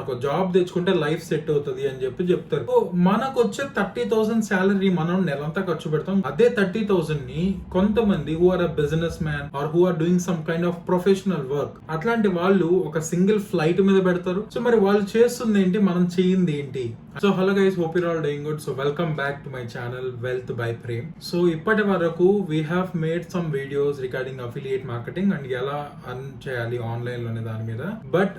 ఒక జాబ్ తెచ్చుకుంటే life set అవుతుంది అని చెప్తారు. సో మనకు వచ్చే 30,000 శాలరీ మనం నెలంతా ఖర్చు పెడతాం. అదే 30,000 ని కొంతమంది who are a business man or who are doing some kind of professional work, అట్లాంటి వాళ్ళు ఒక సింగిల్ ఫ్లైట్ మీద పెడతారు. సో మరి వాళ్ళు చేస్తుంది ఏంటి, మనం చేయింది ఏంటి? So hello guys, hope you are doing good. So welcome back to my channel wealth by Prem. So ఇప్పటి వరకు we have made some videos regarding affiliate marketing and ఎలా అర్న్ చేయాలి ఆన్లైన్ లోనే దాని మీద. బట్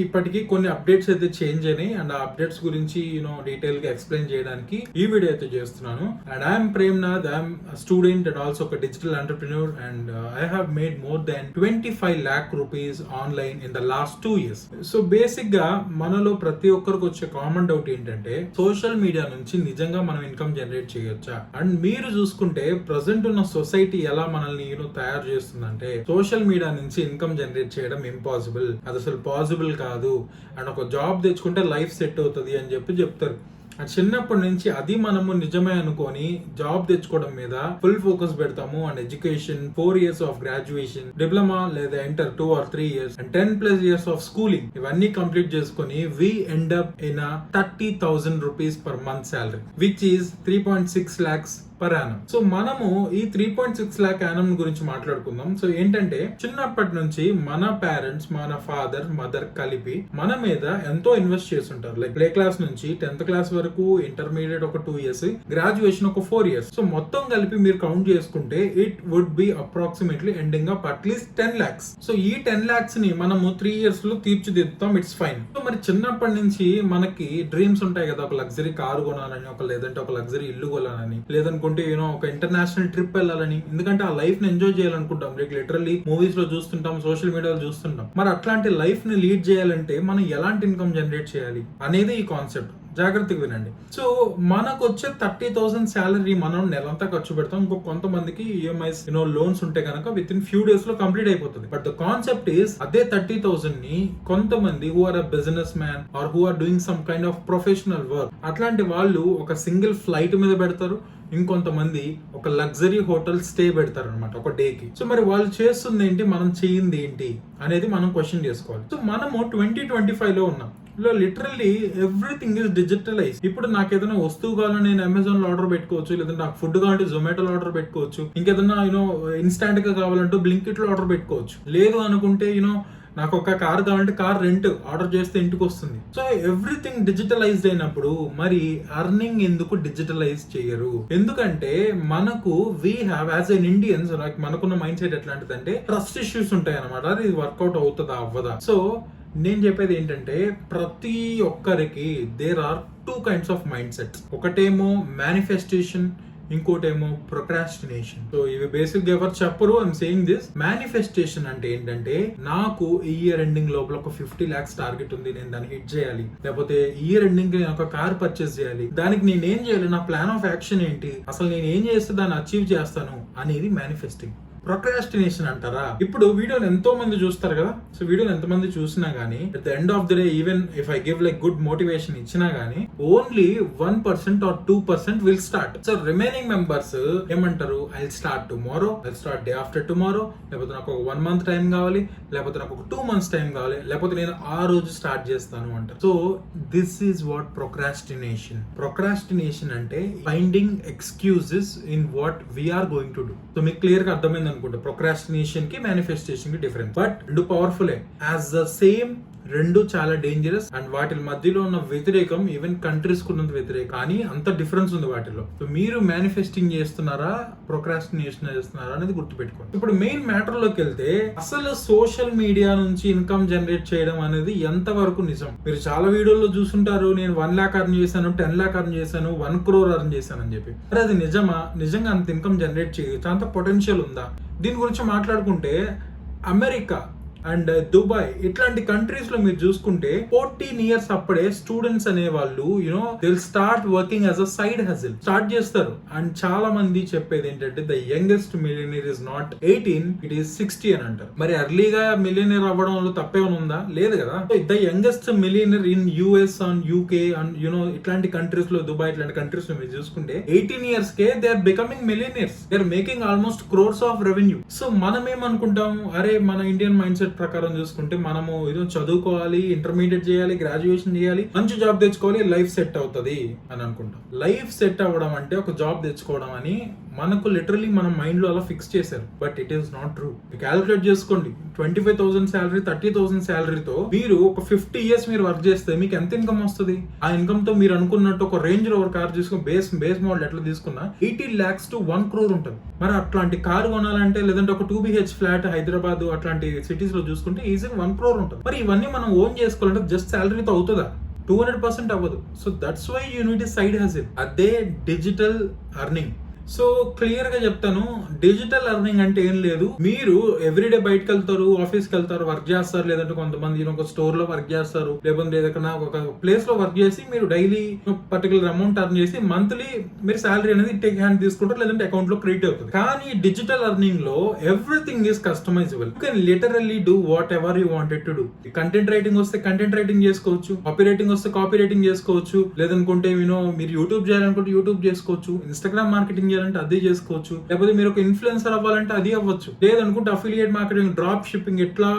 ఇప్పటికి కొన్ని అప్డేట్స్ అయితే చేంజ్ అయినాయి అండ్ ఆ అప్డేట్స్ గురించి డీటెయిల్ గా ఎక్స్ప్లెయిన్ చేయడానికి ఈ వీడియో అయితే చేస్తున్నాను. And I'm Premnath, I'm student and also ఒక digital entrepreneur and I have made more than 25 lakh rupees online in the last 2 years. So basic గా మనలో ప్రతి ఒక్కరికి వచ్చే కామన్ డౌట్ ఏంటంటే, సోషల్ మీడియా నుంచి నిజంగా మనం ఇన్కమ్ జనరేట్ చేయొచ్చా? అండ్ మీరు చూసుకుంటే ప్రజెంట్ ఉన్న సొసైటీ ఎలా మనల్ని తయారు చేస్తుందంటే, సోషల్ మీడియా నుంచి ఇన్కమ్ జనరేట్ చేయడం ఇంపాసిబుల్, అది అసలు పాసిబుల్ కాదు, అండ్ ఒక జాబ్ తెచ్చుకుంటే లైఫ్ సెట్ అవుతుంది అని చెప్తారు. అండ్ చిన్నప్పటి నుంచి అది మనము నిజమే అనుకొని జాబ్ తెచ్చుకోవడం మీద ఫుల్ ఫోకస్ పెడతాము. And education 4 years of graduation, diploma లేదా inter 2 or 3 years and 10+ years of schooling, ఇవన్నీ కంప్లీట్ చేసుకుని we end up in 30,000 rupees per month salary, which is 3.6 lakhs per annum. So మనము ఈ 3.6 lakh annum గురించి మాట్లాడుకుందాం. So ఏంటంటే, చిన్నప్పటి నుంచి మన పేరెంట్స్, మన ఫాదర్ మదర్ కలిపి మన మీద ఎంతో ఇన్వెస్ట్ చేస్తుంటారు. లైక్ ప్లే క్లాస్ నుంచి 10th క్లాస్ వరకు, ఇంటర్మీడియట్ ఒక 2 years, గ్రాడ్యుయేషన్ ఒక 4 years. సో మొత్తం కలిపి మీరు కౌంట్ చేసుకుంటే it would be approximately ending up at least 10 lakhs. So ఈ 10 lakhs ని మనము 3 years లో తీర్చిదిద్దుతాం. It's fine. సో మరి చిన్నప్పటి నుంచి మనకి డ్రీమ్స్ ఉంటాయి కదా, ఒక లగ్జరీ కారు కొనాలని, లేదంటే ఒక లగ్జరీ ఇల్లు కొనాలని, లేదనుకుంటే ఒక ఇంటర్నేషనల్ ట్రిప్ వెళ్ళాలని. ఎందుకంటే ఆ లైఫ్ ని ఎంజాయ్ చేయాలనుకుంటాం. లైక్ లిటరల్లీ మూవీస్ లో చూస్తుంటాం, సోషల్ మీడియాలో చూస్తుంటాం. మరి అట్లాంటి లైఫ్ ని లీడ్ చేయాలంటే మనం ఎలాంటి ఇన్కమ్ జనరేట్ చేయాలి అనేది ఈ కాన్సెప్ట్. జాగ్రత్తగా వినండి. సో మనకు వచ్చే 30,000 శాలరీ మనం నెలంతా ఖర్చు పెడతాం. ఇంకో కొంతమందికి ఈఎంఐస్ లోన్స్ ఉంటే కనుక విత్ ఇన్ ఫ్యూ డేస్ లో కంప్లీట్ అయిపోతుంది. బట్ ద కాన్సెప్ట్ ఈస్, అదే 30,000 ని కొంతమంది who are a business man or who are doing some kind of professional work, అట్లాంటి వాళ్ళు ఒక సింగిల్ ఫ్లైట్ మీద పెడతారు. ఇంకొంతమంది ఒక లగ్జరీ హోటల్ స్టే పెడతారు అనమాట ఒక డేకి. సో మరి వాళ్ళు చేస్తుంది ఏంటి, మనం చేయింది ఏంటి అనేది మనం క్వశ్చన్ చేసుకోవాలి. సో మనము 2025 లో ఉన్నాం. Literally everything is digitalize. ఇప్పుడు నాకు ఏదైనా వస్తువు కావాలని నేను అమెజాన్ లో ఆర్డర్ పెట్టుకోవచ్చు, లేదంటే నాకు ఫుడ్ కావాలంటే జొమాటోలో ఆర్డర్ పెట్టుకోవచ్చు, ఇంకేదైనా ఇన్స్టాంట్ గా కావాలంటే బ్లింకిట్ లో ఆర్డర్ పెట్టుకోవచ్చు. లేదు అనుకుంటే నాకు ఒక కార్ కావాలంటే కార్ రెంట్ ఆర్డర్ చేస్తే ఇంటికి వస్తుంది. సో ఎవ్రీథింగ్ డిజిటలైజ్డ్ అయినప్పుడు మరి అర్నింగ్ ఎందుకు డిజిటలైజ్ చేయరు? ఎందుకంటే మనకు we have as N Indians, మనకున్న మైండ్ సెట్ ఎట్లాంటిదంటే, ట్రస్ట్ ఇష్యూస్ ఉంటాయి అనమాట. అది వర్కౌట్ అవుతుందా అవ్వదా? సో నేను చెప్పేది ఏంటంటే, ప్రతి ఒక్కరికి there are 2 kinds of mind sets. ఒకటేమో మేనిఫెస్టేషన్, ఇంకోటేమో ప్రొక్రాస్టినేషన్. సో ఇవి బేసిక్ గా ఎవరు చెప్పరు. I'm saying this. మేనిఫెస్టేషన్ అంటే ఏంటంటే, నాకు ఈ ఇయర్ ఎండింగ్ లోపల ఒక 50 lakhs టార్గెట్ ఉంది, నేను దాన్ని హిట్ చేయాలి, లేకపోతే ఈ ఇయర్ ఎండింగ్ నేను ఒక కార్ పర్చేస్ చేయాలి, దానికి నేను ఏం చేయాలి, నా ప్లాన్ ఆఫ్ యాక్షన్ ఏంటి, అసలు నేను ఏం చేస్తే దాన్ని అచీవ్ చేస్తాను అనేది మేనిఫెస్టింగ్. ప్రొక్రాస్టినేషన్ అంటారా? ఇప్పుడు వీడియోని ఎంతో మంది చూస్తారు కదా. సో వీడియోని ఎంతమంది చూసినా గానీ, at the end of the day, even if I give like good motivation ఇచ్చినా గానీ, only 1% or 2% will start. So remaining members ఏమంటారు, I start tomorrow, I start day after tomorrow, లేకపోతే నాకు ఒక 1 month టైం కావాలి, లేకపోతే నాకు ఒక 2 months టైం కావాలి, లేకపోతే నేను ఆ రోజు స్టార్ట్ చేస్తాను అంటారు. So this is what procrastination. Procrastination అంటే finding excuses in what we're going to do. So మీకు క్లియర్ గా అర్థమైంది అనుకుంటా. ప్రొక్రాస్టినేషన్ కి మేనిఫెస్టేషన్ కి డిఫరెన్స్. బట్ రెండు పవర్ఫుల్ యాజ్ ద సేమ్. రెండు చాలా డేంజరస్ అండ్ వాటి మధ్యలో ఉన్న వ్యతిరేకం ఈవెన్ కంట్రీస్ కున్నంత వ్యతిరేకం, కానీ అంత డిఫరెన్స్ ఉంది వాటిలో. సో మీరు మేనిఫెస్టింగ్ చేస్తున్నారా, ప్రొక్రాస్టినేషన్ చేస్తున్నారా అనేది గుర్తుపెట్టుకోండి. ఇప్పుడు మెయిన్ మ్యాటర్ లోకి వెళ్తే, అసలు సోషల్ మీడియా నుంచి ఇన్కమ్ జనరేట్ చేయడం అనేది ఎంత వరకు నిజం? మీరు చాలా వీడియోల్లో చూసుంటారు, నేను 1 lakh అర్న్ చేశాను, 10 lakh అర్న్ చేశాను, 1 crore అర్న్ చేశాను అని చెప్పి. మరి అది నిజమా? నిజంగా అంత ఇన్కమ్ జనరేట్ చేయొచ్చు? అంత పొటెన్షియల్ ఉందా? దీని గురించి మాట్లాడుకుంటే, అమెరికా అండ్ దుబాయ్ ఇట్లాంటి కంట్రీస్ లో మీరు చూసుకుంటే 14 years అప్పుడే స్టూడెంట్స్ అనే వాళ్ళు will start working as a side hustle start చేస్తారు. అండ్ చాలా మంది చెప్పేది ఏంటంటే, the youngest millionaire is not 18, it is 60 అని అంటారు. మరి ఎర్లీగా మిలియనీర్ అవ్వడంలో తప్పేమైనా ఉందా? లేదు కదా. The youngest millionaire in US and UK and ఇట్లాంటి కంట్రీస్ లో, దుబాయ్ ఇట్లాంటి కంట్రీస్ లో మీరు చూసుకుంటే 18 years కే they are becoming millionaires. They are making almost crores of revenue. So మనం ఏమనుకుంటాం, అరే మన ఇండియన్ మైండ్ సెట్ సెట్ ప్రకారం చూసుకుంటే మనము ఏదో చదువుకోవాలి, ఇంటర్మీడియట్ చేయాలి, గ్రాడ్యుయేషన్ చేయాలి, మంచి జాబ్ తెచ్చుకోవాలి, లైఫ్ సెట్ అవుతుంది అని అనుకుంటాం. లైఫ్ సెట్ అవ్వడం అంటే ఒక జాబ్ తెచ్చుకోవడం అని మనకు లిటరలీ మన మైండ్ లో అలా ఫిక్స్ చేశారు. But it is not true. Calculate చేసుకోండి, 25,000 శాలరీ, 30,000 శాలరీతో మీరు ఒక 50 years మీరు వర్క్ చేస్తే మీకు ఎంత ఇన్కమ్ వస్తుంది? ఆ ఇన్కమ్ తో మీరు అనుకున్నట్టు ఒక రేంజ్ రోవర్ కార్ తీసుకుని బేస్ మోడల్ ఎట్లా తీసుకున్నా 80 lakhs to 1 crore ఉంటుంది. మరి అట్లాంటి కారు కొనాలంటే, లేదంటే ఒక 2 BH ఫ్లాట్ హైదరాబాద్ అట్లాంటి సిటీస్ లో చూసుకుంటే ఈజీగా 1 crore ఉంటుంది. మరి ఇవన్నీ మనం ఓన్ చేసుకోవాలంటే జస్ట్ శాలరీతో అవుతుందా? 200% అవ్వదు. So that's why you need side hustle. అదే డిజిటల్ అర్నింగ్. సో క్లియర్ గా చెప్తాను, డిజిటల్ అర్నింగ్ అంటే ఏం లేదు, మీరు ఎవ్రీడే బయటకు వెళ్తారు, ఆఫీస్కి వెళ్తారు, వర్క్ చేస్తారు, లేదంటే కొంతమంది ఒక స్టోర్ లో వర్క్ చేస్తారు, లేకపోతే ఏదైనా ఒక ప్లేస్ లో వర్క్ చేసి మీరు డైలీ పర్టికులర్ అమౌంట్ అర్న్ చేసి మంత్లీ మీరు శాలరీ అనేది టేక్ హ్యాండ్ తీసుకుంటారు, లేదంటే అకౌంట్ లో క్రెడిట్ అవుతుంది. కానీ డిజిటల్ అర్నింగ్ లో everything is customisable. You can literally do what ever you wanted to do. Content writing వస్తే కంటెంట్ రైటింగ్ చేసుకోవచ్చు, కాపీ రైటింగ్ వస్తే కాపీ రైటింగ్ చేసుకోవచ్చు, లేదనుకుంటే మీరు యూట్యూబ్ చేయాలనుకుంటే యూట్యూబ్ చేసుకోవచ్చు, ఇన్స్టాగ్రామ్ మార్కెటింగ్ చేయాలంటే అదే చేసుకోవచ్చు, లేకపోతే మీరు ఒక ఇన్ఫ్లుయెన్సర్ అవ్వాలంటే అది అవ్వచ్చు, లేదనుకుంటే అఫిలియేట్ మార్కెటింగ్, డ్రాప్ షిప్పింగ్, ఇట్లా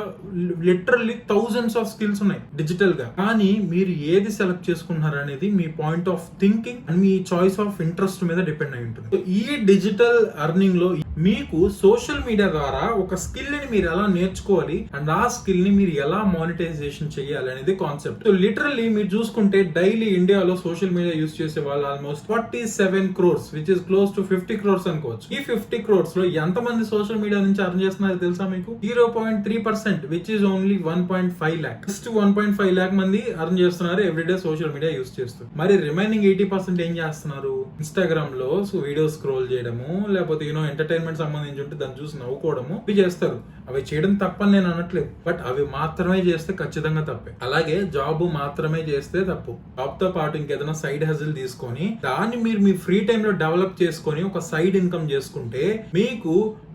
లిటరల్లీ థౌజండ్స్ ఆఫ్ స్కిల్స్ ఉన్నాయి డిజిటల్ గా. కానీ మీరు ఏది సెలెక్ట్ చేసుకున్నారు అనేది మీ పాయింట్ ఆఫ్ థింకింగ్ అండ్ మీ చాయిస్ ఆఫ్ ఇంట్రెస్ట్ మీద డిపెండ్ అయి ఉంటుంది. ఈ డిజిటల్ అర్నింగ్ లో మీకు సోషల్ మీడియా ద్వారా ఒక స్కిల్ ని మీరు ఎలా నేర్చుకోవాలి అండ్ ఆ స్కిల్ ని మీరు ఎలా మానిటైజేషన్ చేయాలి అనేది కాన్సెప్ట్. సో లిటరల్లీ మీరు చూసుకుంటే డైలీ ఇండియాలో సోషల్ మీడియా యూస్ చేసే వాళ్ళు almost 47 crores, which is close to 50 crores అనుకోవచ్చు. ఈ 50 crores లో ఎంత మంది సోషల్ మీడియా నుంచి అర్న్ చేస్తున్నారో తెలుసా మీకు? 0.3%, which is only 1.5 lakh. Just 1.5 lakh మంది అర్న్ చేస్తున్నారు ఎవ్రీడే సోషల్ మీడియా యూస్ చేస్తూ. మరి రిమైనింగ్ 80% ఏం చేస్తున్నారు? ఇన్స్టాగ్రామ్ లో వీడియో స్క్రోల్ చేయడము, లేకపోతే ఎంటర్టైన్మెంట్ సంబంధించి ఉంటే దాన్ని చూసి నవ్వుకోవడము ఇవి చేస్తారు. అవి చేయడం తప్పని నేను అనట్లేదు, బట్ అవి మాత్రమే చేస్తే ఖచ్చితంగా తప్పే. అలాగే జాబ్ మాత్రమే చేస్తే తప్పు. జాబ్ తో పాటు ఇంకేదైనా సైడ్ హజిల్ తీసుకొని దాన్ని మీరు మీ ఫ్రీ టైమ్ లో డెవలప్ చేసుకొని ఒక సైడ్ ఇన్కమ్ చేసుకుంటే మీకు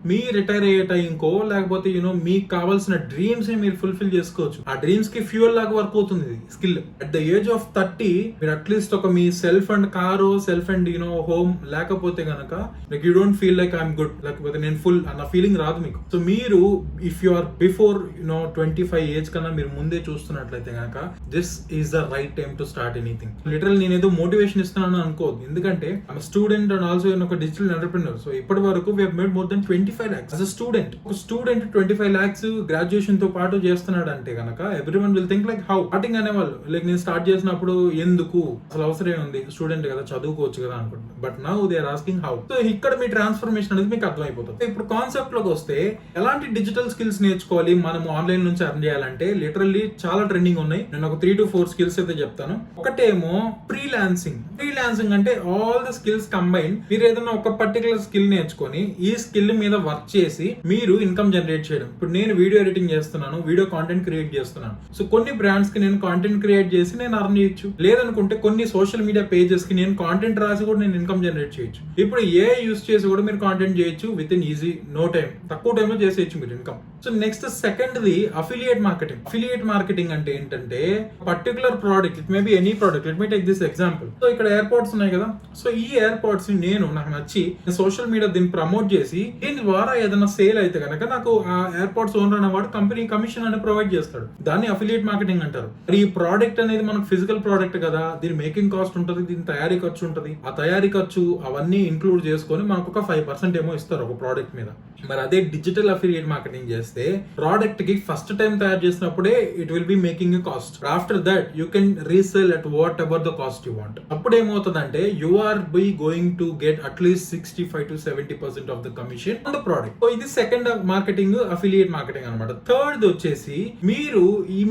మీ రిటైర్ అయ్యే టైంకో లేకపోతే మీకు కావాల్సిన డ్రీమ్స్ ని మీరు ఫుల్ఫిల్ చేసుకోవచ్చు. ఆ డ్రీమ్స్ కి ఫ్యూయల్ లాగా వర్క్ అవుతుంది skill. At the age of 30 మీరు అట్లీస్ట్ ఒక మీ self and car, self and home లేకపోతే గనక like you don't feel like I'm good, లేకపోతే నేను ఫుల్ అన్న ఫీలింగ్ రాదు మీకు. సో మీరు if you are before 25 age కన్నా మీరు ముందే చూస్తున్నట్లయితే గనక this is the right time to start anything. Literal నేను ఏదో మోటివేషన్ ఇస్తున్నాను అనుకోవద్దు, ఎందుకంటే ఐఎమ్ స్టూడెంట్ అండ్ ఆల్సో ఒక డిజిటల్ ఎంటర్‌ప్రెన్యూర్. సో ఇప్పటి వరకు we have made more than 25 lakhs as a student. ఒక స్టూడెంట్ 25 lakhs గ్రాడ్యుయేషన్ తో పాటు చేస్తున్నాడు అంటే గనక everyone will think like how. Starting అనేవాళ్ళు లైక్ నేను స్టార్ట్ చేసినప్పుడు ఎందుకు అసలు అవసరం ఉంది, స్టూడెంట్ కదా చదువుకోవచ్చు కదా అనుకుంటున్నాను. But now they are asking how. So ఇక్కడ మీ ట్రాన్స్ఫర్మేషన్ అనేది మీకు అర్థమైపోతుంది. ఇప్పుడు కాన్సెప్ట్ లోకి వస్తే ఎలాంటి డిజిటల్ స్కిల్స్ నేర్చుకోవాలి మనం ఆన్లైన్ నుంచి అర్న్ చేయాలంటే లిటరల్లీ చాలా ట్రెండింగ్ ఉన్నాయి. నేను ఒక 3 to 4 స్కిల్స్ అయితే చెప్తాను. ఒకటేమో ఫ్రీలాన్సింగ్. ఫ్రీలాన్సింగ్ అంటే ఆల్ ద స్కిల్స్ కంబైన్. మీరు ఏదైనా ఒక పర్టికులర్ స్కిల్ నేర్చుకొని ఈ స్కిల్ మీద వర్క్ చేసి మీరు ఇన్కమ్ జనరేట్ చేయడం. ఇప్పుడు నేను వీడియో ఎడిటింగ్ చేస్తున్నాను, వీడియో కాంటెంట్ క్రియేట్ చేస్తున్నాను. సో కొన్ని బ్రాండ్స్ కి నేను కాంటెంట్ క్రియేట్ చేసి నేను అర్న్ చేయొచ్చు, లేదనుకుంటే కొన్ని సోషల్ మీడియా పేజెస్ కి నేను కాంటెంట్ రాసి కూడా నేను ఇన్కమ్ జనరేట్ చేయొచ్చు. ఇప్పుడు ఏ యూస్ చేసి కూడా మీరు కాంటెంట్ చేయొచ్చు with in easy no time, తక్కువ టైంలో చేసేయచ్చు మీరు ఇన్కమ్. సో నెక్స్ట్ సెకండ్ది అఫిలియేట్ మార్కెటింగ్. అఫిలియేట్ మార్కెటింగ్ అంటే ఏంటంటే particular product, it may be any product. Let me take this example. So ఇక్కడ ఎయిర్పోర్ట్స్ ఉన్నాయి కదా, సో ఈ ఎయిర్పోర్ట్స్ ని నాకు నచ్చి సోషల్ మీడియా దీన్ని ప్రమోట్ చేసి దీని ద్వారా ఏదైనా సేల్ అయితే కనుక నాకు ఆ ఎయిర్పోర్ట్స్ ఓనర్ అనేవాడు కంపెనీ కమిషన్ అనేది ప్రొవైడ్ చేస్తాడు. దాన్ని అఫిలియేట్ మార్కెటింగ్ అంటారు. మరి ఈ ప్రోడక్ట్ అనేది మనకు ఫిజికల్ ప్రోడక్ట్ కదా, దీని మేకింగ్ కాస్ట్ ఉంటుంది, దీని తయారీ ఖర్చు ఉంటుంది. ఆ తయారీ ఖర్చు అవన్నీ ఇంక్లూడ్ చేసుకొని మనకు ఒక 5% ఏమో ఇస్తారు ఒక ప్రోడక్ట్ మీద. మరి అదే డిజిటల్ అఫిలియేట్ మార్కెటింగ్ చేస్తే ప్రోడక్ట్ కి ఫస్ట్ టైం తయారు చేసినప్పుడే it will be making a cost. After that you can resale at whatever the cost you want. అప్పుడు ఏమవుతుందంటే you are be going to get at least 65 to 70% of the commission on the product. So ఇది second marketing, affiliate marketing అనమాట. Third వచ్చేసి మీరు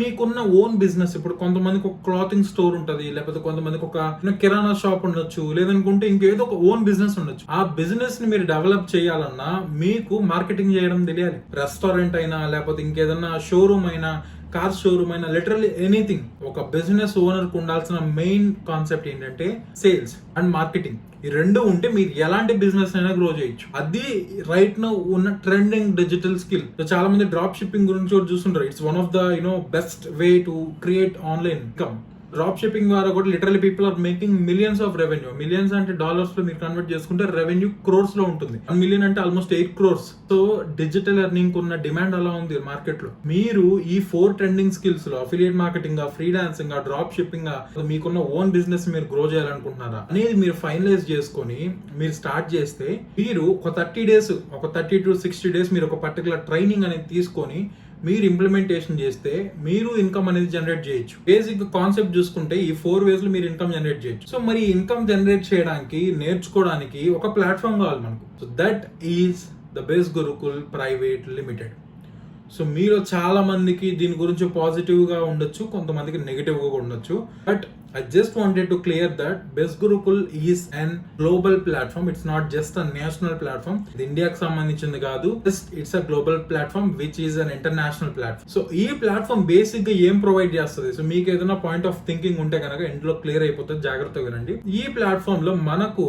మీకున్న own business. ఇప్పుడు కొంతమందికి ఒక క్లాతింగ్ స్టోర్ ఉంటది, లేకపోతే కొంతమందికి ఒక కిరాణా షాప్ ఉండొచ్చు, లేదనుకుంటే ఇంకేదో ఒక ఓన్ బిజినెస్ ఉండొచ్చు. ఆ బిజినెస్ ని మీరు డెవలప్ చేయాలన్నా మీకు మార్కెటింగ్ చేయడం తెలియాలి. రెస్టారెంట్ అయినా, లేకపోతే ఇంకేదన్నా షోరూమ్ అయినా, కార్ షోరూమ్ అయినా, లిటరల్లీ ఎనీథింగ్. ఒక బిజినెస్ ఓనర్ కు ఉండాల్సిన మెయిన్ కాన్సెప్ట్ ఏంటంటే సేల్స్ అండ్ మార్కెటింగ్. ఈ రెండు ఉంటే మీరు ఎలాంటి బిజినెస్ అయినా గ్రో చేయొచ్చు. అది రైట్ నౌ ఉన్న ట్రెండింగ్ డిజిటల్ స్కిల్. చాలా మంది డ్రాప్ షిప్పింగ్ గురించి కూడా చూస్తుంటారు. It's one of the best way to create online income. Drop shipping ద్వారా కూడా literally people are making millions of revenue. Millions అంటే డాలర్స్ లో మీరు కన్వర్ట్ చేసుకుంటే రెవెన్యూ క్రోర్స్ లో ఉంటుంది. 1 మిలియన్ అంటే almost 8 crores. So digital earning ఉన్న డిమాండ్ అలా ఉంది మార్కెట్ లో. మీరు ఈ 4 ట్రెండింగ్ స్కిల్స్ లో affiliate marketing, freelancing, drop shipping, మీకున్న ఓన్ బిజినెస్ మీరు గ్రో చేయాలనుకుంటున్నారా అనేది మీరు ఫైనలైజ్ చేసుకొని మీరు స్టార్ట్ చేస్తే, మీరు ఒక 30 to 60 days మీరు ఒక పర్టికులర్ ట్రైనింగ్ అనేది తీసుకొని మీరు ఇంప్లిమెంటేషన్ చేస్తే మీరు ఇన్కమ్ అనేది జనరేట్ చేయొచ్చు. బేసిక్ కాన్సెప్ట్ చూసుకుంటే ఈ 4 ways లో మీరు ఇన్కమ్ జనరేట్ చేయొచ్చు. సో మరి ఇన్కమ్ జనరేట్ చేయడానికి, నేర్చుకోవడానికి ఒక ప్లాట్ఫామ్ కావాలి మనకు. So that is the best Gurukul private limited. So మీలో చాలా మందికి దీని గురించి పాజిటివ్ గా ఉండొచ్చు, కొంతమందికి నెగిటివ్ గా ఉండొచ్చు. But I just wanted to clear that Best Gurukul is an global platform. It's not just a national platform. ఇది ఇండియాకి సంబంధించింది కాదు. It's a global platform which is an international platform. So ఈ ప్లాట్ఫామ్ బేసిక్ గా ఏం provide చేస్తుంది? So మీకు ఏదైనా పాయింట్ ఆఫ్ థింకింగ్ ఉంటే కనుక ఇంట్లో క్లియర్ అయిపోతుంది, జాగ్రత్తగా వినండి. ఈ ప్లాట్ఫామ్ లో మనకు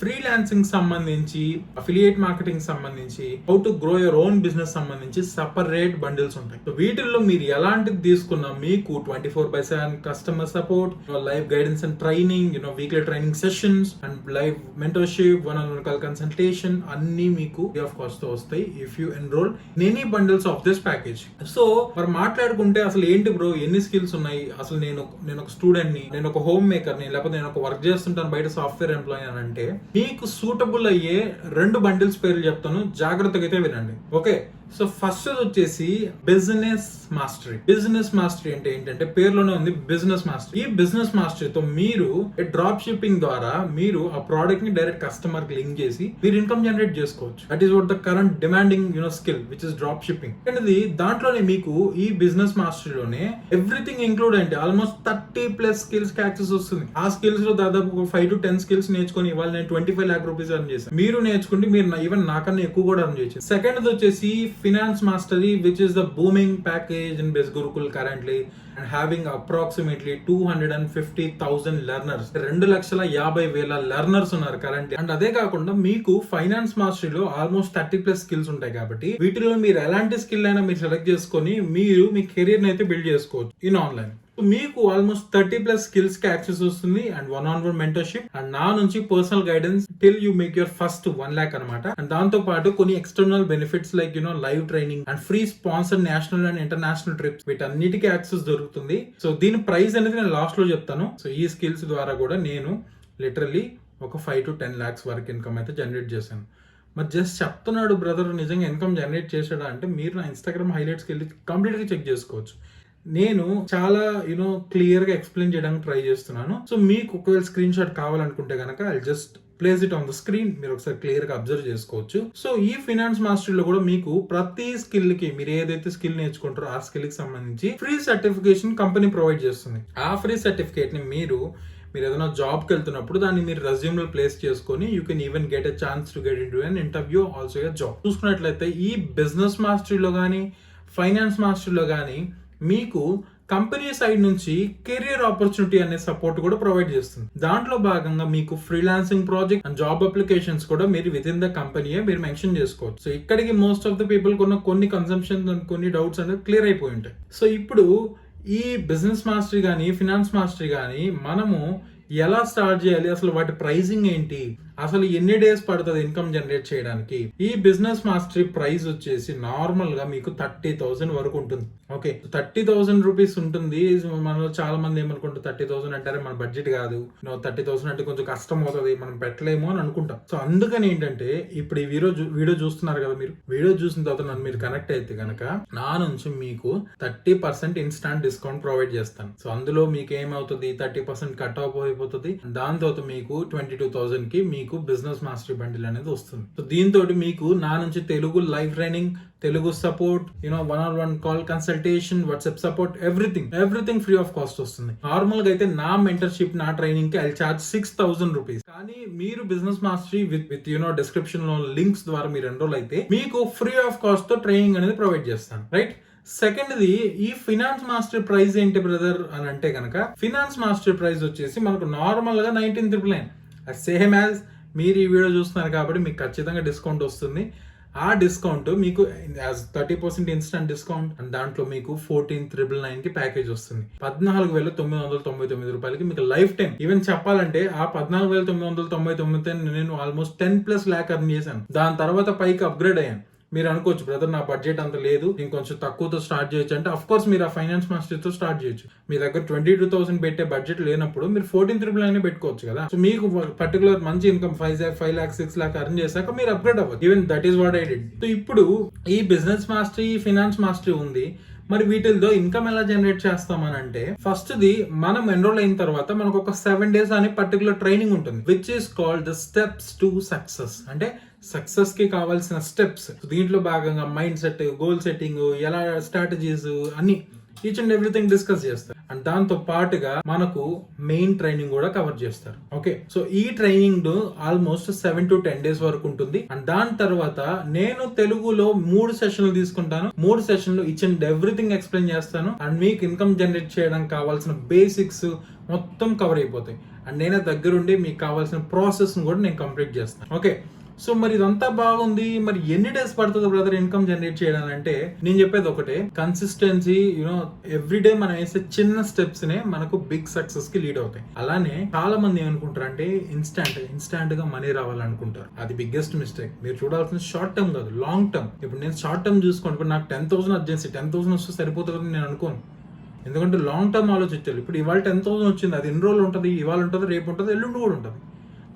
ఫ్రీలాన్సింగ్ సంబంధించి, అఫిలియేట్ మార్కెటింగ్ సంబంధించి, how to grow your own business సంబంధించి సెపరేట్ బండిల్స్ ఉంటాయి. సో వీటిల్లో మీరు ఎలాంటిది తీసుకున్నా మీకు 24/7 customer support, live guidance and training, weekly training sessions and live mentorship, one on one call consultation అన్ని మీకు ఫ్రీ ఆఫ్ కాస్ట్ తో వస్తాయి if you enrol in any bundles of this package. So మరి మాట్లాడుకుంటే అసలు ఏంటి బ్రో, ఎన్ని స్కిల్స్ ఉన్నాయి, అసలు నేను ఒక స్టూడెంట్ ని, నేను ఒక హోమ్ మేకర్ ని, లేకపోతే నేను ఒక వర్క్ చేస్తుంటాను బయట సాఫ్ట్వేర్ ఎంప్లాయీ అని అంటే మీకు సూటబుల్ అయ్యే 2 బండిల్స్ పేర్లు చెప్తాను, జాగ్రత్తగా అయితే వినండి. ఓకే, సో ఫస్ట్ వచ్చేసి బిజినెస్ మాస్టరీ. బిజినెస్ మాస్టరీ అంటే ఏంటంటే పేరులోనే ఉంది బిజినెస్ మాస్టరీ. ఈ బిజినెస్ మాస్టరీతో మీరు డ్రాప్ షిప్పింగ్ ద్వారా మీరు ఆ ప్రోడక్ట్ ని డైరెక్ట్ కస్టమర్ కి లింక్ చేసి మీరు ఇన్కమ్ జనరేట్ చేసుకోవచ్చు. That is what the current demanding skill which is drop shipping. అనేది దాంట్లోనే మీకు ఈ బిజినెస్ మాస్టరీలోనే ఎవ్రీథింగ్ ఇంక్లూడ్ అంటే ఆల్మోస్ట్ 30+ స్కిల్స్ కి యాక్సెస్ వస్తుంది. ఆ స్కిల్స్ లో దాదాపు 5 to 10 స్కిల్స్ నేర్చుకుని ఇవాళ నేను 25 lakh rupees అర్న్ చేశాను. మీరు నేర్చుకుంటే మీరు ఈవెన్ నాకన్నా ఎక్కువ కూడా అర్న్ చేయొచ్చు. సెకండ్ వచ్చేసి finance mastery which is the booming package in best Gurukul currently and having approximately 250,000 learners. 2,50,000 learners ఉన్నారు కరెంట్. అండ్ అదే కాకుండా మీకు ఫైనాన్స్ మాస్టరీలో ఆల్మోస్ట్ 30+ స్కిల్స్ ఉంటాయి కాబట్టి వీటిలో మీరు ఎలాంటి స్కిల్ అయినా మీరు సెలెక్ట్ చేసుకొని మీరు మీ కెరీర్ అయితే బిల్డ్ చేసుకోవచ్చు ఇన్ ఆన్లైన్. మీకు ఆల్మోస్ట్ 30+ స్కిల్స్ కి యాక్సెస్ వస్తుంది అండ్ వన్-on-one మెంటర్షిప్ అండ్ నా నుంచి personal guidance till you make your first 1 lakh అనమాట. అండ్ దాంతో పాటు కొన్ని external benefits like live training and free sponsor national and international trips, వీటన్నిటికీ యాక్సెస్ దొరుకుతుంది. సో దీని ప్రైస్ అనేది నేను లాస్ట్ లో చెప్తాను. సో ఈ స్కిల్స్ ద్వారా కూడా నేను లిటరల్లీ ఒక 5 to 10 lakhs వరకు ఇన్కమ్ అయితే జనరేట్ చేశాను. మరి జస్ట్ చెప్తున్నాడు బ్రదర్ నిజంగా ఇన్కమ్ జనరేట్ చేసాడా అంటే మీరు నా ఇన్స్టాగ్రామ్ హైలైట్స్కి వెళ్ళి కంప్లీట్ గా చెక్ చేసుకోవచ్చు. నేను చాలా క్లియర్ గా ఎక్స్ప్లెయిన్ చేయడానికి ట్రై చేస్తున్నాను. సో మీకు ఒకవేళ స్క్రీన్ షాట్ కావాలనుకుంటే కనుక I just place it on the screen, మీరు ఒకసారి క్లియర్ గా అబ్జర్వ్ చేసుకోవచ్చు. సో ఈ ఫినాన్స్ మాస్టరీలో కూడా మీకు ప్రతి స్కిల్ కి మీరు ఏదైతే స్కిల్ నేర్చుకుంటారో ఆ స్కిల్ కి సంబంధించి ఫ్రీ సర్టిఫికేషన్ కంపెనీ ప్రొవైడ్ చేస్తుంది. ఆ ఫ్రీ సర్టిఫికేట్ ని మీరు ఏదైనా జాబ్ కి వెళ్తున్నప్పుడు దాన్ని మీరు రెజ్యూమ్ లో ప్లేస్ చేసుకొని you can even get a chance to get in to an interview, also a job. చూసుకున్నట్లయితే ఈ బిజినెస్ మాస్టరీలో కానీ ఫైనాన్స్ మాస్టరీలో కానీ మీకు కంపెనీ సైడ్ నుంచి కెరియర్ ఆపర్చునిటీ అనే సపోర్ట్ కూడా ప్రొవైడ్ చేస్తుంది. దాంట్లో భాగంగా మీకు freelancing project and job applications కూడా మీరు విత్ ఇన్ ద కంపెనీయే మీరు మెన్షన్ చేసుకోవచ్చు. సో ఇక్కడికి మోస్ట్ ఆఫ్ ద పీపుల్ కొన్ని కన్సంప్షన్ కొన్ని డౌట్స్ అనేది క్లియర్ అయిపోయి ఉంటాయి. సో ఇప్పుడు ఈ బిజినెస్ మాస్టరీ కానీ ఫినాన్స్ మాస్టరీ కానీ మనము ఎలా స్టార్ట్ చేయాలి, అసలు వాటి ప్రైసింగ్ ఏంటి, అసలు ఎన్ని డేస్ పడుతుంది ఇన్కమ్ జనరేట్ చేయడానికి? ఈ బిజినెస్ మాస్టరీ ప్రైస్ వచ్చేసి నార్మల్ గా మీకు 30,000 వరకు ఉంటుంది. ఓకే, 30,000 రూపీస్ ఉంటుంది. మనలో చాలా మంది ఏమనుకుంటారు 30,000 అంటారే మన బడ్జెట్ కాదు, 30,000 అంటే కొంచెం కష్టం అవుతుంది, మనం పెట్టలేము అని అనుకుంటాం. సో అందుకని ఏంటంటే ఇప్పుడు ఈ వీడియో చూస్తున్నారు కదా, మీరు వీడియో చూసిన తర్వాత నన్ను మీరు కనెక్ట్ అయితే కనుక నా నుంచి మీకు 30% ఇన్స్టాంట్ డిస్కౌంట్ ప్రొవైడ్ చేస్తాను. సో అందులో మీకు ఏమవుతుంది, 30% కట్ ఆఫ్ అయిపోతుంది. దాని తర్వాత మీకు 22,000 కి మీకు బిజినెస్ మాస్టరీ బండిల్ అనేది వస్తుంది. సో దీంతో మీకు నా నుంచి Telugu live training, Telugu support, one-on-one call consultation, WhatsApp support, everything free of cost వస్తుంది. నార్మల్ గా అయితే నా మెంటర్షిప్, నా ట్రైనింగ్ కి ఐ చార్జ్ 6,000 రూపీస్. కానీ మీరు బిజినెస్ మాస్టరీ విత్ డిస్క్రిప్షన్ లో లింక్స్ ద్వారా మీరు ఎన్రోల్ అయితే మీకు ఫ్రీ ఆఫ్ కాస్ట్ తో ట్రైనింగ్ అనేది ప్రొవైడ్ చేస్తాను, రైట్? సెకండ్ది ఈ ఫినాన్స్ మాస్టర్ ప్రైస్ ఏంటి బ్రదర్ అని అంటే కనుక ఫినాన్స్ మాస్టర్ ప్రైస్ వచ్చేసి మనకు నార్మల్ గా 19,999. సేమ్ యాజ్ మీరు ఈ వీడియో చూస్తున్నారు కాబట్టి మీకు ఖచ్చితంగా డిస్కౌంట్ వస్తుంది. ఆ డిస్కౌంట్ మీకు యాజ్ 30% ఇన్స్టంట్ డిస్కౌంట్, అండ్ దాంట్లో మీకు 14,999 కి ప్యాకేజ్ వస్తుంది. 14,999 రూపాయలకి మీకు లైఫ్ టైం. ఈవెన్ చెప్పాలంటే ఆ 14,999 నేను ఆల్మోస్ట్ 10+ lakh ఎర్న్ చేశాను. దాని తర్వాత పైకి అప్గ్రేడ్ అయ్యాను. మీరు అనుకోవచ్చు, బ్రదర్ నా బడ్జెట్ అంత లేదు, నేను కొంచెం తక్కువతో స్టార్ట్ చేయొచ్చు అంటే, అఫ్ కోర్స్ మీరు ఆ ఫైనాన్స్ మాస్టర్ తో స్టార్ట్ చేయొచ్చు. మీ దగ్గర 22,000 పెట్టే బడ్జెట్ లేనప్పుడు మీరు 14,999 పెట్టుకోవచ్చు కదా. సో మీకు పర్టికులర్ మంచి ఇన్కమ్ 5 lakh 6 lakh ఎర్న్ చేశాక మీరు అప్గ్రేడ్ అవ్వచ్చు. Even that is what I did. So ఇప్పుడు ఈ బిజినెస్ మాస్టరీ, ఫైనాన్స్ మాస్టరీ ఉంది. మరి వీటిల్లో ఇన్కమ్ ఎలా జనరేట్ చేస్తామని అంటే, ఫస్ట్ ది మనం ఎన్రోల్ అయిన తర్వాత మనకు ఒక 7 days అనే పర్టికులర్ ట్రైనింగ్ ఉంటుంది, which is called the steps to success. అంటే సక్సెస్ కి కావాల్సిన స్టెప్స్. దీంట్లో భాగంగా మైండ్ సెట్, గోల్ సెట్టింగ్, ఎలా స్ట్రాటజీస్ అన్ని ఈచ్ అండ్ ఎవ్రీథింగ్ డిస్కస్ చేస్తారు. అండ్ దాంతో పాటుగా మనకు మెయిన్ ట్రైనింగ్ కూడా కవర్ చేస్తారు. ఓకే, సో ఈ ట్రైనింగ్ ఆల్మోస్ట్ 7 to 10 days వరకు ఉంటుంది. అండ్ దాని తర్వాత నేను తెలుగులో 3 సెషన్లు తీసుకుంటాను. 3 సెషన్లు ఈచ్ అండ్ ఎవ్రీథింగ్ ఎక్స్ప్లెయిన్ చేస్తాను. అండ్ మీకు ఇన్కమ్ జనరేట్ చేయడానికి కావాల్సిన బేసిక్స్ మొత్తం కవర్ అయిపోతాయి. అండ్ నేనే దగ్గరుండి మీకు కావాల్సిన ప్రాసెస్ కూడా నేను కంప్లీట్ చేస్తాను. ఓకే, సో మరి ఇదంతా బాగుంది, మరి ఎన్ని డేస్ పడుతుంది బ్రదర్ ఇన్కమ్ జనరేట్ చేయడాలంటే, నేను చెప్పేది ఒకటే, కన్సిస్టెన్సీ. ఎవ్రీడే మనం వేసే చిన్న స్టెప్స్ నే మనకు బిగ్ సక్సెస్ కి లీడ్ అవుతాయి. అలానే చాలా మంది ఏమనుకుంటారు అంటే ఇన్స్టాంట్ గా మనీ రావాలనుకుంటారు. అది బిగ్గెస్ట్ మిస్టేక్. మీరు చూడాల్సిన షార్ట్ టర్మ్ కాదు, లాంగ్ టర్మ్. ఇప్పుడు నేను షార్ట్ టర్మ్ చూసుకోండి, ఇప్పుడు నాకు 10,000 అర్జెన్సీ, 10,000 వస్తే సరిపోతుంది నేను అనుకోను. ఎందుకంటే లాంగ్ టర్మ్ ఆలోచించాలి. ఇప్పుడు ఇవాళ 10,000 వచ్చింది, అది ఎన్ని రోజులు ఉంటుంది, ఇవాళ ఉంటుంది, రేపు ఉంటుంది, ఎల్లుండి కూడా ఉంటుంది.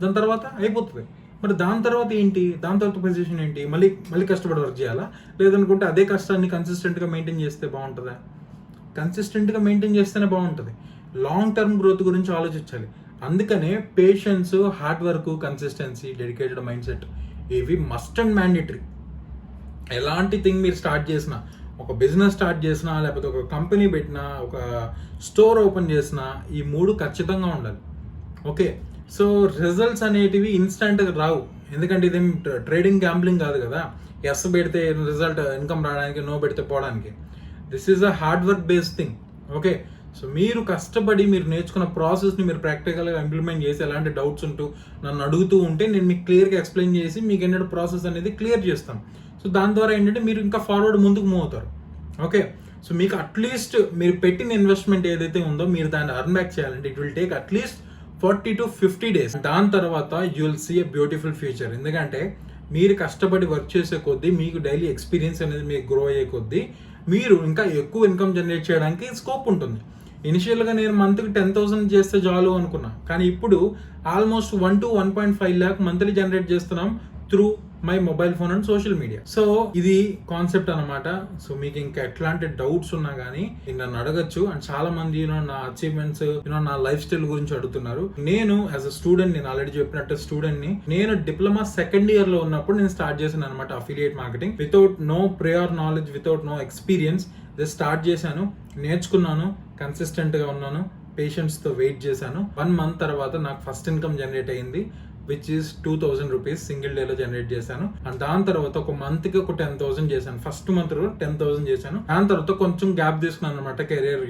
దాని తర్వాత అయిపోతుంది. మరి దాని తర్వాత ఏంటి, దాని తర్వాత పొజిషన్ ఏంటి, మళ్ళీ కష్టపడి వర్క్ చేయాలా? లేదనుకుంటే అదే కష్టాన్ని కన్సిస్టెంట్గా మెయింటైన్ చేస్తే బాగుంటుందా? కన్సిస్టెంట్గా మెయింటైన్ చేస్తేనే బాగుంటుంది. లాంగ్ టర్మ్ గ్రోత్ గురించి ఆలోచించాలి. అందుకనే patience, hard work, consistency, dedicated mind set, ఇవి మస్ట్ అండ్ మ్యాండేటరీ. ఎలాంటి థింగ్ మీరు స్టార్ట్ చేసినా, ఒక బిజినెస్ స్టార్ట్ చేసినా, లేకపోతే ఒక కంపెనీ పెట్టినా, ఒక స్టోర్ ఓపెన్ చేసినా, ఈ 3 ఖచ్చితంగా ఉండాలి. ఓకే, సో రిజల్ట్స్ అనేటివి ఇన్స్టెంట్గా రావు. ఎందుకంటే ఇదేం ట్రేడింగ్, గ్యాంబ్లింగ్ కాదు కదా. ఎస్ పెడితే రిజల్ట్, ఇన్కమ్ రావడానికి, నో పెడితే పోవడానికి. This is a hard work based thing. Okay, so మీరు కష్టపడి మీరు నేర్చుకున్న ప్రాసెస్ని మీరు ప్రాక్టికల్గా ఇంప్లిమెంట్ చేసి, ఎలాంటి డౌట్స్ ఉంటూ నన్ను అడుగుతూ ఉంటే నేను మీకు క్లియర్గా ఎక్స్ప్లెయిన్ చేసి మీకు ఏంటంటే ప్రాసెస్ అనేది క్లియర్ చేస్తాను. సో దాని ద్వారా ఏంటంటే మీరు ఇంకా ఫార్వర్డ్ ముందుకు మూవ్ అవుతారు. ఓకే, సో మీకు అట్లీస్ట్ మీరు పెట్టిన ఇన్వెస్ట్మెంట్ ఏదైతే ఉందో మీరు దాన్ని అర్న్ బ్యాక్ చేయాలంటే it will take at least 40 to 50 days. దాని తర్వాత you will see a beautiful future. ఎందుకంటే మీరు కష్టపడి వర్క్ చేసే కొద్దీ, మీకు డైలీ ఎక్స్పీరియన్స్ అనేది మీకు గ్రో అయ్యే కొద్దీ, మీరు ఇంకా ఎక్కువ ఇన్కమ్ జనరేట్ చేయడానికి స్కోప్ ఉంటుంది. ఇనిషియల్గా నేను మంత్కి 10,000 చేస్తే చాలు అనుకున్నా, కానీ ఇప్పుడు almost 1 to 1.5 lakh monthly generate చేస్తున్నాం through my mobile phone and social media. So ఇది కాన్సెప్ట్ అనమాట. సో మీకు ఇంకా ఎట్లాంటి డౌట్స్ ఉన్నా కానీ నన్ను అడగచ్చు. అండ్ చాలా మంది నా అచీవ్మెంట్స్, నా లైఫ్ స్టైల్ గురించి అడుగుతున్నారు. నేను యాజ్ అ స్టూడెంట్, నేను ఆల్రెడీ చెప్పినట్టు స్టూడెంట్ ని, నేను డిప్లొమా 2nd year లో ఉన్నప్పుడు నేను స్టార్ట్ చేశాను అనమాట affiliate marketing. Without no prior knowledge, without no experience just start చేశాను, నేర్చుకున్నాను, కన్సిస్టెంట్ గా ఉన్నాను, పేషెన్స్ తో వెయిట్ చేశాను. 1 month తర్వాత నాకు ఫస్ట్ ఇన్కమ్ జనరేట్ అయ్యింది, విచ్ ఈస్ 2,000 rupees సింగిల్ డేలో జనరేట్ చేశాను. అండ్ దాని తర్వాత ఒక మంత్ కి ఒక 10,000 చేశాను. ఫస్ట్ మంత్ 10,000 చేశాను. దాని తర్వాత కొంచెం గ్యాప్ తీసుకున్నాను అనమాట. Career,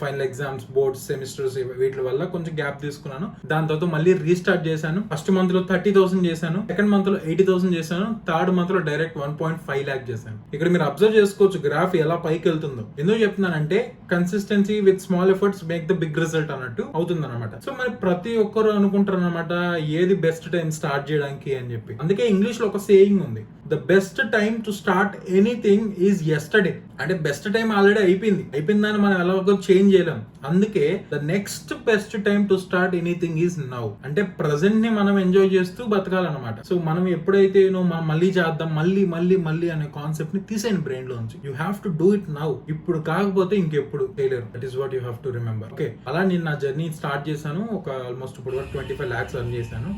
final exams, boards, semesters, వీటి వల్ల కొంచెం గ్యాప్ తీసుకున్నాను. దాని తర్వాత మళ్ళీ రీస్టార్ట్ చేశాను. ఫస్ట్ మంత్ లో 30,000 చేశాను, సెకండ్ మంత్ లో 80,000 చేశాను, థర్డ్ మంత్ లో డైరెక్ట్ 1.5 lakh చేశాను. ఇక్కడ మీరు అబ్జర్వ్ చేసుకోవచ్చు గ్రాఫ్ ఎలా పైకి వెళ్తుందో. ఎందుకు చెప్తున్నానంటే consistency with small efforts make the big result అన్నట్టు అవుతుంది అనమాట. సో మరి ప్రతి ఒక్కరు అనుకుంటారు అనమాట, ఏది బెస్ట్ టైం స్టార్ట్ చేయడానికి అని చెప్పి. అందుకే ఇంగ్లీష్ లో ఒక సేయింగ్ ఉంది, the best time to start anything is yesterday. అంటే బెస్ట్ టైం ఆల్రెడీ అయిపోయిందని మనం ఎలాగో చేంజ్ చేయలేం. అందుకే the next best time to start anything is now. అంటే ప్రెసెంట్ ని మనం ఎంజాయ్ చేస్తూ బతకాలన్నమాట. సో మనం ఎప్పుడైతే మనం మళ్ళీ చేద్దాం, మళ్ళీ అనే కాన్సెప్ట్ ని తీసేయండి బ్రెయిన్ లోంచి. You have to do it now. ఇప్పుడు కాకపోతే ఇంకెప్పుడు చేయలేరు. That is what you have to remember. Okay, అలా నేను నా జర్నీ స్టార్ట్ చేశాను. ఒక ఆల్మోస్ట్ ఇప్పుడు 25 lakhs earn చేశాను.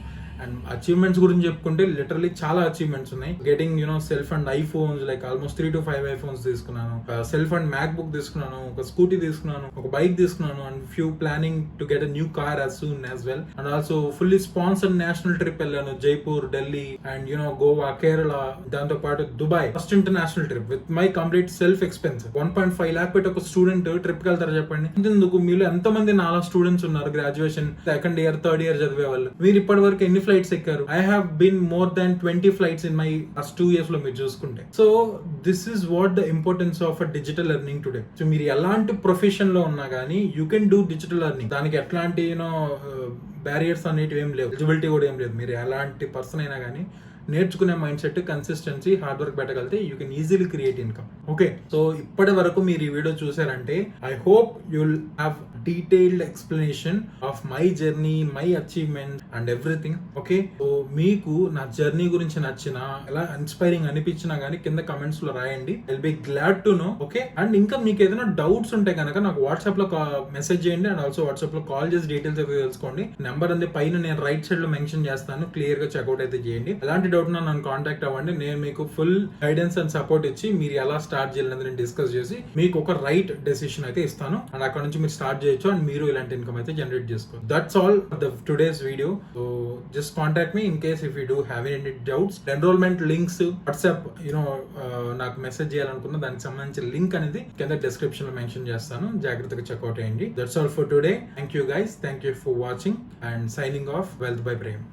అండ్ అచీవ్మెంట్స్ గురించి చెప్పుకుంటే లిటరలీ చాలా అచీవ్మెంట్స్ ఉన్నాయి. Getting self and iPhones, like almost 3 to 5 iPhones తీసుకున్నాను, సెల్ఫ్ అండ్ మ్యాక్ బుక్ తీసుకున్నాను, ఒక స్కూటీ తీసుకున్నాను, ఒక బైక్ తీసుకున్నాను, and few planning to get a new car as soon as well. And also fully sponsored national trip వెళ్ళాను, Jaipur, Delhi and Goa, Kerala, దాంతో పాటు Dubai. First international trip with my complete self expense. 1.5 lakh పెట్టి ఒక student trip కి వెళ్తారు చెప్పండి. ఎందుకు మీలో ఎంతమంది నాలా స్టూడెంట్స్ ఉన్నారు, graduation 2nd year 3rd year చదివే వాళ్ళు? మీరు ఇప్పటి వరకు ఎన్ని ఫ్లైట్స్ ఎక్కారు. I have been more than 20 flights in my last 2 years లో మీరు చూసుకుంటే. So this is what the importance of a digital earning today. So మీరు ఎలాంటి ప్రొఫెషన్ లో ఉన్నా కానీ you can do digital earning. దానికి ఎట్లాంటి బ్యారియర్స్ అనేటివి ఏం లేవు, ఎలిజిబిలిటీ కూడా ఏం లేదు. మీరు ఎలాంటి పర్సన్ అయినా కానీ నేర్చుకునే mindset, consistency, hard work పెట్టగలిగితే you can easily create income. Okay, so ఇప్పటి వరకు మీరు ఈ వీడియో చూసారంటే I hope you'll have detailed explanation of my journey, my achievement and everything. Okay, so మీకు నా జర్నీ గురించి నచ్చిన, ఎలా ఇన్స్పైరింగ్ అనిపించినా గానీ కింద కమెంట్స్ లో రాయండి. I'll be glad to know. Okay, and ఇంకా మీకు ఏదైనా డౌట్స్ ఉంటే కనుక నాకు వాట్సాప్ లో మెసేజ్ చేయండి అండ్ ఆల్సో వాట్సాప్ లో కాల్ చేసి డీటెయిల్స్ అయితే తెలుసుకోండి. నెంబర్ అనేది పైన నేను రైట్ సైడ్ లో మెన్షన్ చేస్తాను, క్లియర్ గా చెక్అౌట్ అయితే చేయండి. ఎలాంటి డౌట్ నన్ను కాంటాక్ట్ అవ్వండి. నేను మీకు ఫుల్ గైడెన్స్ అండ్ సపోర్ట్ ఇచ్చి మీరు ఎలా స్టార్ట్ చేయాలని నేను డిస్కస్ చేసి మీకు ఒక రైట్ డెసిషన్ అయితే ఇస్తాను. అండ్ అక్కడ నుంచి మీరు స్టార్ట్ చేయొచ్చు అండ్ మీరు ఇలాంటి ఇన్కమ్ అయితే జనరేట్ చేసుకోవచ్చు. That's all the today's video. So just contact me in case if you do have any doubts. Enrolment links, WhatsApp నాకు మెసేజ్ చేయాలనుకున్న దానికి సంబంధించిన లింక్ అనేది కింద డిస్క్రిప్షన్ లో మెన్షన్ చేస్తాను. జాగ్రత్తగా చెక్అౌట్ అయ్యండి. That's all for today. Thank you guys, thank you for watching and signing off. Wealth by Prem.